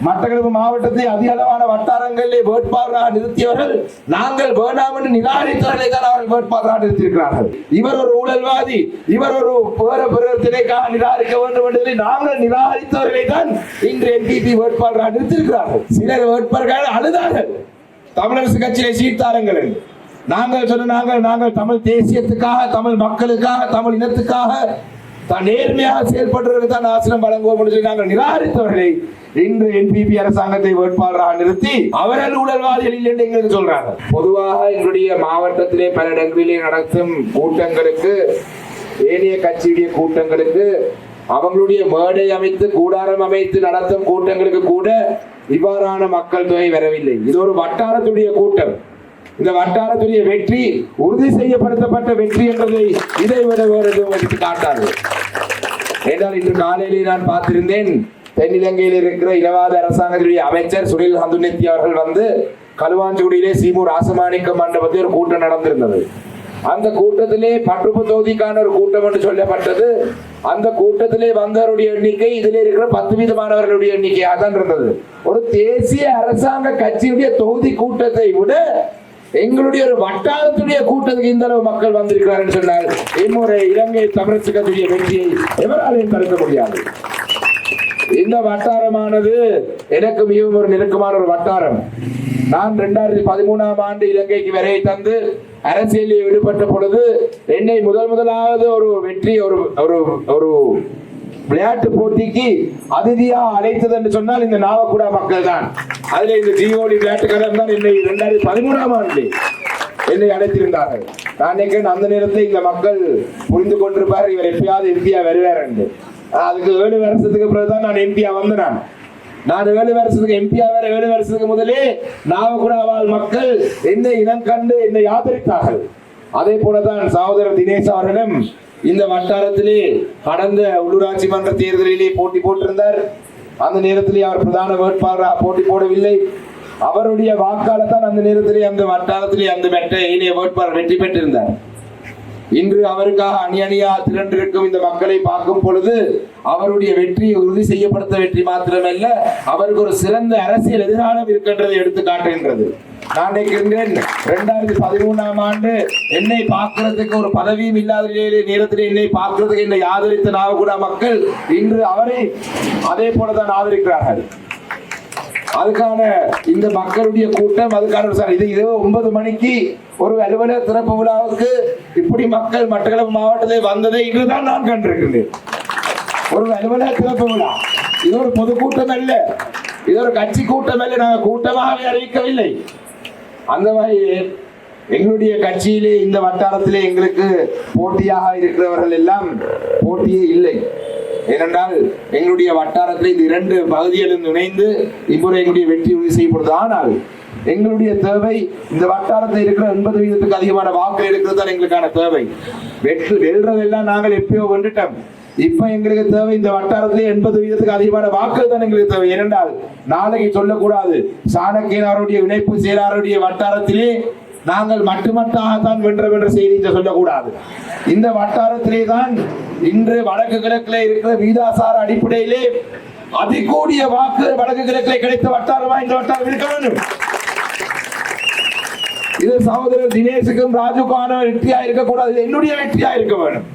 மட்டக்களப்பு மாவட்டத்தை அதிக அளவான வட்டாரங்களிலே வேட்பாளராக நிறுத்தியவர்கள் நாங்கள் வேண்டாம் என்று நிராகரித்தவர்களை தான் அவர்கள் வேட்பாளராக நிறுத்தியிருக்கிறார்கள். இவர் ஒரு ஊழல்வாதி, இவர் ஒரு திணைக்காக நிராகரிக்க வேண்டும் என்பதை நாங்கள் நிராகரித்தவர்களை தான் இன்று NPP வேட்பாளராக நிறுத்தியிருக்கிறார்கள். சிலர் வேட்பாளர்கள் அழுதார்கள், தமிழரசு கட்சியை சீர்தாருங்கள் என்று. நாங்கள் சொன்ன நாங்கள் தமிழ் தேசியத்துக்காக, தமிழ் மக்களுக்காக, தமிழ் இனத்துக்காக நேர்மையாக செயல்பட்டவர்களுக்கு தான் ஆசனம் வழங்குவோம் என்று நாங்கள் நிராகரித்தவர்களை இன்று NPP அரசாங்கத்தை வேட்பாளராக நிறுத்தி அவர்கள் ஊழல்வாதிகள் இல்லை என்று எங்களுக்கு சொல்றாங்க. பொதுவாக எங்களுடைய மாவட்டத்திலே பல இடங்களிலே நடத்தும் கூட்டங்களுக்கு, ஏனைய கட்சியுடைய கூட்டங்களுக்கு, அவங்களுடைய மேடை அமைத்து கூடாரம் அமைத்து நடத்தும் கூட்டங்களுக்கு கூட இவ்வாறான மக்கள் தொகை வரவில்லை. இது ஒரு வட்டாரத்துடைய கூட்டம். இந்த வட்டாரத்துடைய வெற்றி உறுதி செய்யப்படுத்தப்பட்ட வெற்றி என்பதை இதை விட வேறு எடுத்து காட்டாது. ஏனால் இன்று காலையிலே நான் பார்த்திருந்தேன், தென்னிலங்கையில் இருக்கிற இலவாத அரசாங்கத்துடைய அமைச்சர் சுனில் ஹந்துனெத்தி அவர்கள் வந்து களுவாஞ்சிக்குடியிலே சீமு ராசமாணிக்க மண்டபத்தில் ஒரு கூட்டம் நடந்திருந்தது. அந்த கூட்டத்திலே பற்றுப்பு தொகுதிக்கான ஒரு கூட்டம் என்று சொல்லப்பட்டது. அந்த கூட்டத்திலே வந்தவருடைய எண்ணிக்கை இதில் இருக்கிற 10 மாணவர்களுடைய எண்ணிக்கையாக தான் இருந்தது. ஒரு தேசிய அரசாங்க கட்சியுடைய தொகுதி கூட்டத்தை விட எங்களுடைய ஒரு வட்டாரத்துடைய கூட்டத்துக்கு இந்த அளவு மக்கள் வந்திருக்கிறார் என்று சொன்னால் இம்முறை இலங்கை தமிழரசு கட்சியுடைய வெற்றியை எவராலையும் தடுக்க முடியாது. இந்த வட்டாரமானது எனக்கு மிகவும் ஒரு நெருக்கமான ஒரு வட்டாரம். நான் 2013ஆம் ஆண்டு இலங்கைக்கு வருகை தந்து அரசியலில் ஈடுபட்ட பொழுது என்னை முதலாவது ஒரு வெற்றி ஒரு விளையாட்டு போட்டிக்கு அதிதியா அழைத்தது என்று சொன்னால் இந்த நாவக்குடா மக்கள் தான். அதுல இந்த ஜிஓடி விளையாட்டுக்காரன் தான் என்னை 2013ஆம் ஆண்டு என்னை அழைத்திருந்தார்கள். நான் நினைக்கிறேன் அந்த நேரத்தில் இந்த மக்கள் புரிந்து கொண்டிருப்பார், இவர் எப்பயாவது இந்தியா வருவார் என்று. அதுக்கு 7 வருஷத்துக்கு பிறகுதான் நான் எம்பியா வந்தேன். நான் 7 வருஷத்துக்கு எம்பியா வேற 7 வருஷத்துக்கு முதலே நாவக்குடாவால் மக்கள் என்னை இனம் கண்டு என்னை ஆதரித்தார்கள். அதே போலதான் சகோதரர் தினேஷ் அவர்களும் இந்த வட்டாரத்திலே கடந்த உள்ளூராட்சி மன்ற தேர்தலிலே போட்டி போட்டிருந்தார். அந்த நேரத்திலே அவர் பிரதான வேட்பாளராக போட்டி போடவில்லை. அவருடைய வாக்காளர் தான் அந்த நேரத்திலே அந்த வட்டாரத்திலே அந்த வேட்பாளர் வெற்றி பெற்றிருந்தார். இன்று அவருக்காக அணியா திரண்டிருக்கும் இந்த மக்களை பார்க்கும் பொழுது அவருடைய வெற்றி உறுதி செய்யப்படுத்த வெற்றி மாத்திரமல்ல, அவருக்கு ஒரு சிறந்த அரசியல் எதிர்காலம் இருக்கின்றதை எடுத்து காட்டுகின்றது. நான் நினைக்கின்றேன் 2013ஆம் ஆண்டு என்னை பார்க்கிறதுக்கு ஒரு பதவியும் இல்லாத நேரத்தில் என்னை பார்க்கிறதுக்கு என்னை ஆதரித்த நாவக்குடா மக்கள் இன்று அவரை அதே போலதான் ஆதரிக்கிறார்கள். அதுக்கான இந்த மக்களுடைய கூட்டம், அதுக்கான இது 9 மணிக்கு ஒரு அலுவலக திறப்பு விழாவுக்கு இப்படி மக்கள் மட்டக்களப்பு மாவட்டத்தில் வந்ததை இன்றுதான் நான் கண்டிருக்கிறேன். ஒரு அலுவலக திறப்பு விழா, இது ஒரு பொதுக்கூட்டம் அல்ல, இது ஒரு கட்சி கூட்டம் அல்ல, நாங்கள் கூட்டமாகவே அறிவிக்கவில்லை. அந்த மாதிரி எங்களுடைய கட்சியிலே இந்த வட்டாரத்திலே எங்களுக்கு போட்டியாக இருக்கிறவர்கள் எல்லாம் போட்டியே இல்லை. ஏனென்றால் எங்களுடைய வட்டாரத்தில் இந்த 2 பகுதிகளும் இணைந்து இம்முறை எங்களுடைய வெற்றி உறுதி செய்யப்படுது. ஆனால் எங்களுடைய தேவை இந்த வட்டாரத்தில் இருக்கிற 80% அதிகமான வாக்கு எடுக்கிறது தான் எங்களுக்கான தேவை. வெல்றதெல்லாம் நாங்கள் எப்பயோ வென்றுட்டோம். இப்ப எங்களுக்கு தேவை இந்த வட்டாரத்திலே 80% அதிகமான வாக்குகள் தான் எங்களுக்கு தேவை. ஏனென்றால் நாளைக்கு சொல்லக்கூடாது சாணக்கியன் அவருடைய இணைப்பு செயலாளருடைய வட்டாரத்திலே நாங்கள் மட்டுமட்டாகத்தான் வென்றோம் என்ற செய்தியை சொல்லக்கூடாது. இந்த வட்டாரத்திலே தான் இன்று வடக்கு கிழக்கிலே இருக்கிற வீதாசார அடிப்படையிலே அதிகூடிய வாக்கு வடக்கு கிழக்கிலே கிடைத்த வட்டாரமா இந்த வட்டாரம் இருக்க வேண்டும். இது சகோதரர் தினேஷுக்கும் ராஜுக்கான வெற்றியா இருக்கக்கூடாது, என்னுடைய வெற்றியா இருக்க வேண்டும்.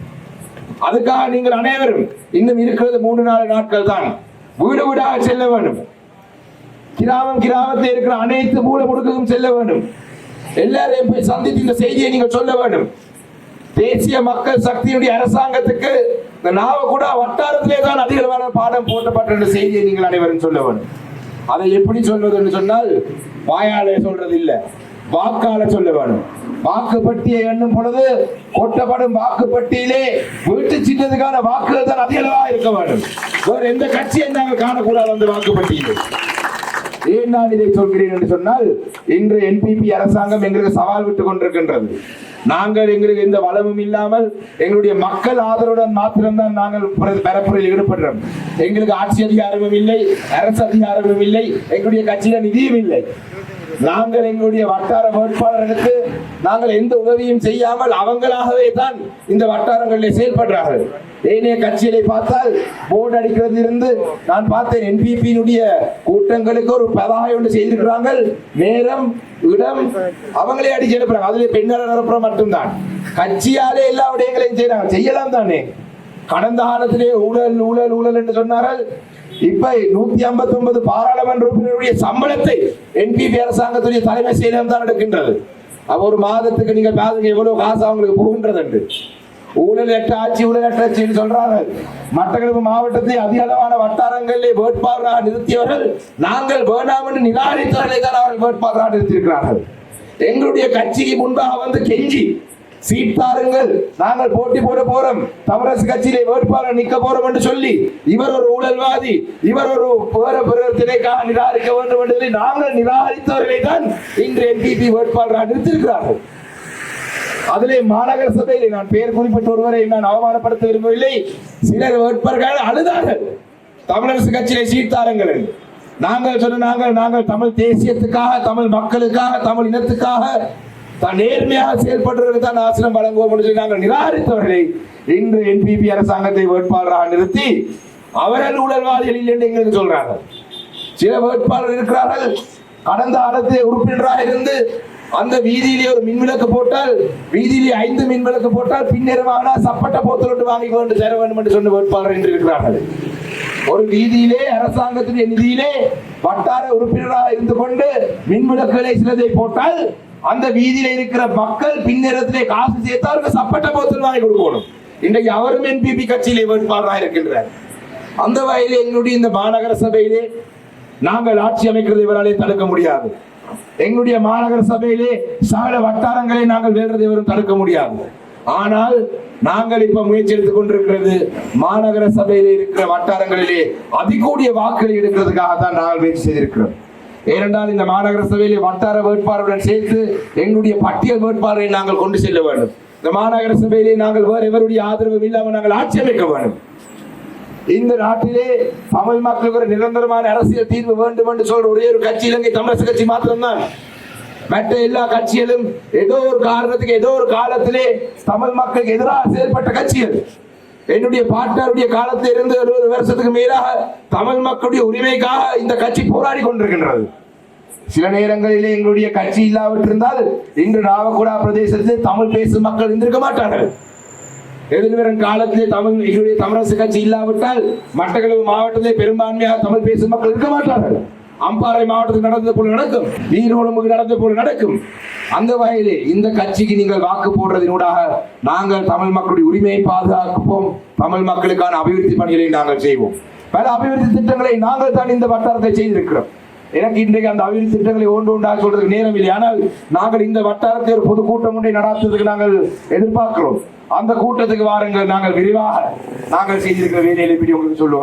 அதுக்காக நீங்கள் அனைவரும் இன்னும் இருக்கிறது 3-4 நாட்கள் தான். வீடு வீடாக செல்ல வேண்டும். கிராமத்தில் இருக்கிற அனைத்து மூல முடுக்கும் செல்ல வேண்டும். எல்லாரையும் போய் சந்தித்து இந்த செய்தியை நீங்கள் சொல்ல வேண்டும். தேசிய மக்கள் சக்தியுடைய அரசாங்கத்துக்கு இந்த நாவக்குடா வட்டாரத்திலே தான் அதிகளவான பாடம் போட்டப்பட்ட செய்தியை நீங்கள் அனைவரும் சொல்ல வேண்டும். அதை எப்படி சொல்வது என்று சொன்னால் வாயாலே சொல்றது இல்லை, வாக்கால சொல்ல வேண்டும். வாக்குப்பட்டியை எண்ணும் பொழுது கொட்டப்படும் வாக்குப்பட்டியிலே வீட்டு சின்னதுக்கான வாக்குகள் தான் அதிகளவா இருக்க வேண்டும். வேறு எந்த கட்சியை நாங்கள் காணக்கூடாது அந்த வாக்குப்பட்டியிலே. ஏன் நான் இதை சொல்கிறேன் என்று சொன்னால் இன்று NPP அரசாங்கம் எங்களுக்கு சவால் விட்டுக் கொண்டிருக்கின்றது. நாங்கள் எங்களுக்கு எந்த வளமும் இல்லாமல் எங்களுடைய மக்கள் ஆதரவுடன் மாத்திரம்தான் நாங்கள் பரப்புரையில் ஈடுபடுறோம். எங்களுக்கு ஆட்சி அதிகாரமும் இல்லை, அரசு அதிகாரமும் இல்லை, எங்களுடைய கட்சியில நிதியும் இல்லை. நாங்கள் எங்களுடைய வட்டார வேட்பாளர்களுக்கு நாங்கள் எந்த உதவியும் செய்யாமல் அவங்களாகவே தான் இந்த வட்டாரங்களில் செயல்படுறார்கள். ஏனைய கட்சிகளை பார்த்தால் போர்டு அடிக்கிறது இருந்து நான் பார்த்தேன். என்பிபியினுடைய கூட்டங்களுக்கு ஒரு பதாகை ஒன்று செய்திருக்கிறாங்க. நேரம் இடம் அவங்களே அடிச்சு அனுப்புறாங்க. அதுல பெண்ணால நிரப்புறம் மட்டும்தான். கட்சியாலே எல்லா விடயங்களையும் செய்யறாங்க. செய்யலாம் தானே. கடந்த காலத்திலே ஊழல் ஊழல் ஊழல் என்று சொன்னார்கள். இப்ப 159 பாராளுமன்ற உறுப்பினருடைய சம்பளத்தை என்பிபி அரசாங்கத்துடைய தலைமை செயலகம் தான் எடுக்கின்றது. ஒரு மாதத்துக்கு நீங்க பாருங்க எவ்வளவு காசு அவங்களுக்கு போகின்றது என்று. ஊழலற்ற ஆட்சி ஊழலற்ற ஆட்சின்னு சொல்றாங்க. மட்டக்களப்பு மாவட்டத்தை அதிக அளவான வட்டாரங்களிலே வேட்பாளராக நிறுத்தியவர்கள் நாங்கள் வேண்டாம் என்று நிராகரித்தவர்களை தான் அவர்கள் வேட்பாளராக நிறுத்தியிருக்கிறார்கள். எங்களுடைய கட்சிக்கு முன்பாக வந்து கெஞ்சி சீட்டாருங்கள், நாங்கள் போட்டி போட போறோம், தமிழரசு கட்சியிலே வேட்பாளர் நிக்க போறோம் என்று சொல்லி இவர் ஒரு ஊழல்வாதி, இவர் ஒரு திணைக்காக நிராகரிக்க வேண்டும் என்று சொல்லி நாங்கள் நிராகரித்தவர்களை தான் இன்று என்பிபி வேட்பாளராக நிறுத்தியிருக்கிறார்கள். அதிலே மாநகர சபையிலே நான் பெயர் குறிப்பிட்ட ஒருவரை நான் அவமானப்படுத்த விரும்பவில்லை. சிலர் வேட்பாளர்கள் அழுதார்கள், தமிழரசு கட்சியிலே சீட்டாருங்கள் என்று. நாங்கள் சொன்ன நாங்கள் தமிழ் தேசியத்துக்காக, தமிழ் மக்களுக்காக, தமிழ் இனத்துக்காக நேர்மையாக செயல்படுறதுக்கு தான் ஆசனம் வழங்குவோம் என்று நாங்கள் நிராகரித்தவர்களை இன்று என்பிபி அரசாங்கத்தை வேட்பாளராக நிறுத்தி அவர்கள் ஊழல்வாதிகள் இல்லை என்று எங்களுக்கு சொல்றார்கள். சில வேட்பாளர் இருக்கிறார்கள், கடந்த காலத்தில் உறுப்பினராக இருந்து அந்த வீதியிலே ஒரு மின்விளக்கு போட்டால், வீதியிலே 5 மின்விளக்கு போட்டால் பின்னேறமான சப்பட்ட போத்தல் வாங்கி கொண்டு சேர வேண்டும் என்று சொன்ன வேட்பாளர் என்று இருக்கிறார்கள். ஒரு வீதியிலே அரசாங்கத்தின் நிதியிலே வட்டார உறுப்பினராக இருந்து கொண்டு மின்விளக்குகளை சிலதை போட்டால் அந்த வீதியில இருக்கிற மக்கள் பின்னேரத்திலே காசு சேர்த்து அவருக்கு சப்பட்ட போத்தல் வாங்கி கொடுக்கணும். இன்றைக்கு அவரும் என்பிபி கட்சியிலே வேட்பாளராக இருக்கின்றார். அந்த வகையிலே எங்களுடைய இந்த மாநகர சபையிலே நாங்கள் ஆட்சி அமைக்கிறது இவராலே தடுக்க முடியாது. எங்களுடைய மாநகர சபையிலே சகல வட்டாரங்களை நாங்கள் வெல்றது இவரும் தடுக்க முடியாது. ஆனால் நாங்கள் இப்ப முயற்சி எடுத்துக் கொண்டிருக்கிறது மாநகர சபையிலே இருக்கிற வட்டாரங்களிலே அதிகூடிய வாக்குகளை எடுக்கிறதுக்காக தான் நாங்கள் முயற்சி செய்திருக்கிறோம். ஏனென்றால் இந்த மாநகர சபையிலே வட்டார வேட்பாளருடன் சேர்த்து எங்களுடைய பட்டியல் வேட்பாளரை நாங்கள் கொண்டு செல்ல வேண்டும். இந்த மாநகர சபையிலே நாங்கள் வேறு எவருடைய ஆதரவு இல்லாமல் நாங்கள் ஆட்சி அமைக்க வேண்டும். இந்த நாட்டிலே தமிழ் மக்களுக்கு ஒரு நிரந்தரமான அரசியல் தீர்வு வேண்டும் என்று சொல்ற ஒரே ஒரு கட்சி இலங்கை தமிழரசு கட்சி மாத்திரம்தான். மற்ற எல்லா கட்சிகளும் ஏதோ ஒரு காரணத்துக்கு ஏதோ ஒரு காலத்திலே தமிழ் மக்களுக்கு எதிராக செயல்பட்ட கட்சிகள். என்னுடைய பாட்டாருடைய காலத்தில் இருந்து 70 வருஷத்துக்கு மேலாக தமிழ் மக்களுடைய உரிமைக்காக இந்த கட்சி போராடி கொண்டிருக்கின்றது. சில நேரங்களிலே எங்களுடைய கட்சி இல்லாவிட்டிருந்தால் இன்று நாவக்குடா பிரதேசத்தில் தமிழ் பேசும் மக்கள் இருந்திருக்க மாட்டார்கள். எதிர்வரும் காலத்திலே எங்களுடைய தமிழரசு கட்சி இல்லாவிட்டால் மட்டக்களப்பு மாவட்டத்திலே பெரும்பான்மையாக தமிழ் பேசும் மக்கள் இருக்க மாட்டார்கள். அம்பாறை மாவட்டத்தில் நடந்தது போல நடக்கும், ஈரோடு நடந்தது போல நடக்கும். அந்த வகையிலே இந்த கட்சிக்கு நீங்கள் வாக்கு போடுறதினூடாக நாங்கள் தமிழ் மக்களுடைய உரிமையை பாதுகாப்போம், தமிழ் மக்களுக்கான அபிவிருத்தி பணிகளை நாங்கள் செய்வோம். பல அபிவிருத்தி திட்டங்களை நாங்கள் தான் இந்த வட்டாரத்தை செய்திருக்கிறோம். எனக்கு இன்றைக்கு அந்த அபிவிருத்தி திட்டங்களை ஒன்றாக சொல்றதுக்கு நேரம் இல்லை. ஆனால் நாங்கள் இந்த வட்டாரத்தை ஒரு பொதுக்கூட்டம் ஒன்றை நடாத்துவதற்கு நாங்கள் எதிர்பார்க்கிறோம். அந்த கூட்டத்துக்கு வாருங்கள், நாங்கள் விரிவாக நாங்கள் செய்திருக்கிற வேலையை பற்றி உங்களுக்கு சொல்லுவோம்.